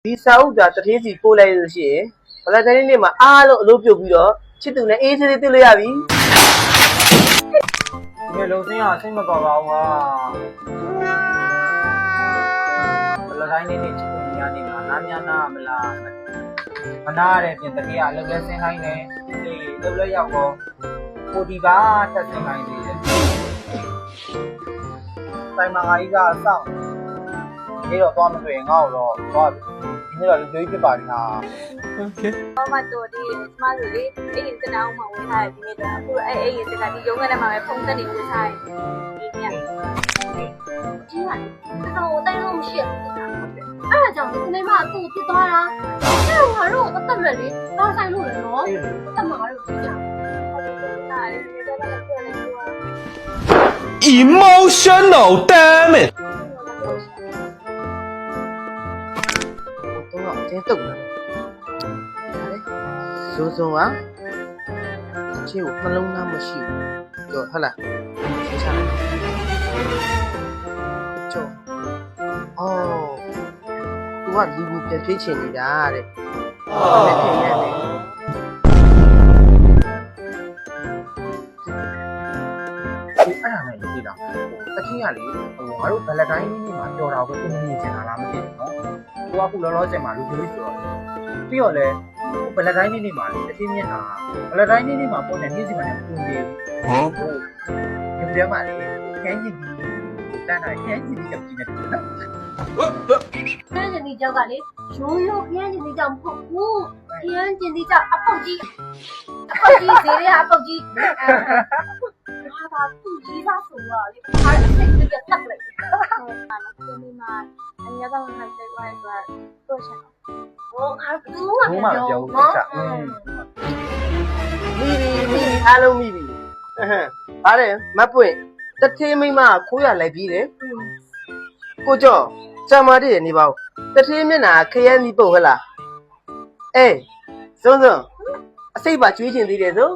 ဒီစာအုပ်ဒါတထေးစီပို့လိုက်လို့ရှိရင်ဘလတိုင်းနေ့မှာအားလုံးအလုပ်ပြုတ်ပြီးတော့ချစ်သူနဲ့အေးဆေးဆေးတွေ့လို့ရပြီဒီလုံစင်းကစိတ်မတော်ပါဘူးဟာဘလတိုင်းနေ့ချစ်သူများနေမှာနားများနာမလားမနာရတဲ့ပြင်တကယ်အလုပ်လဲဆင်းခိုင်းတယ်ဒီလုပ်လဲရောက်တော့ကိုဒီကထက်ဆင်းခိုင်းသေးတယ်တိုင်မငါကြီးကစောင့်ဒီတော့သွားမတွေ့ငါ့ကိုတော့သွားဒီနေ့တော့လူကြီးဖြစ်ပါလိမ့်ဟာโอเคဘာမှတော့ဒီကျမတို့လေအဲ့ရင်တနောင်းမှဝင်ထားတယ်ဒီနေ့တော့အခုအဲ့ရင်တကဒီရုံးကနေမှပဲဖုန်းတက်နေဝင်ထားတယ်ဒီညကြီးကတော့တိုင်းလို့မရှိဘူးအဲ့ဒါကြောင့်ဒီနေ့မှသူ့ပြစ်သွားတာအဲ့တော့ငါတို့အသက်မဲ့လေတော့ဆိုင်လို့လေနော်အသက်မှာငါတို့ကြည့်ကြemotional damage တော့အတင်းတုတ်လာဇုံဇုံကအချင်းကိုနှလုံးသားမရှိဘူးကြော်ဟုတ်လားသိချလိုက်ကြော်အော်သူကလူဘူးပြန်ဖြစ်ချင်နေတာတဲ့မထင်ရတယ်အဲ့ဒါနဲ့ဒီလားတချင်းကလေငါတို့ဘလတိုင်းနေ့မှာပြောတာကိုသူမြင်ချင်တာလားမသိဘူးနော်သူကခုလောလောဆယ်မှာလူကြီးဆိုတော့ပြီးတော့လေဘလတိုင်းနေ့မှာတချင်းမြင်တာဘလတိုင်းနေ့မှာပေါ်တဲ့နေ့စီမှာလည်းပုံနေဟုတ်ဒီပြမှာလေခန်းကြီးပြီးတန်းတာခန်းကြီးပြီးတော့ပြင်နေတယ်နော်ခန်းကျင်ဒီကြောက်ကလေရိုးရိုးခန်းကျင်ဒီကြောက်မဟုတ်ဘူးခန်းကျင်ဒီကြောက်အပုတ်ကြီးဈေးရအပုတ်ကြီးဟာသူ့ကြီးသားဆိုတော့လေအားစိတ်ကြက်တက်လိုက်ဒီနေ့မှာအများဆုံးနိုင်တဲ့ကွာဆိုတော့ချက်တော့ငါဘူးမှမပြောဘူးချက်မိအားလုံးမိပြီဗါတယ်မပွင့်တထေးမိမခိုးရလိုက်ပြီးတယ်ကိုကျော်စံမာတည့်နေပါဦးတထေးမျက်နှာခရမ်းပြီးပုတ်ဟလားအေးစုံစုံအစိတ်ပါကျွေးချင်သေးတယ်ဆို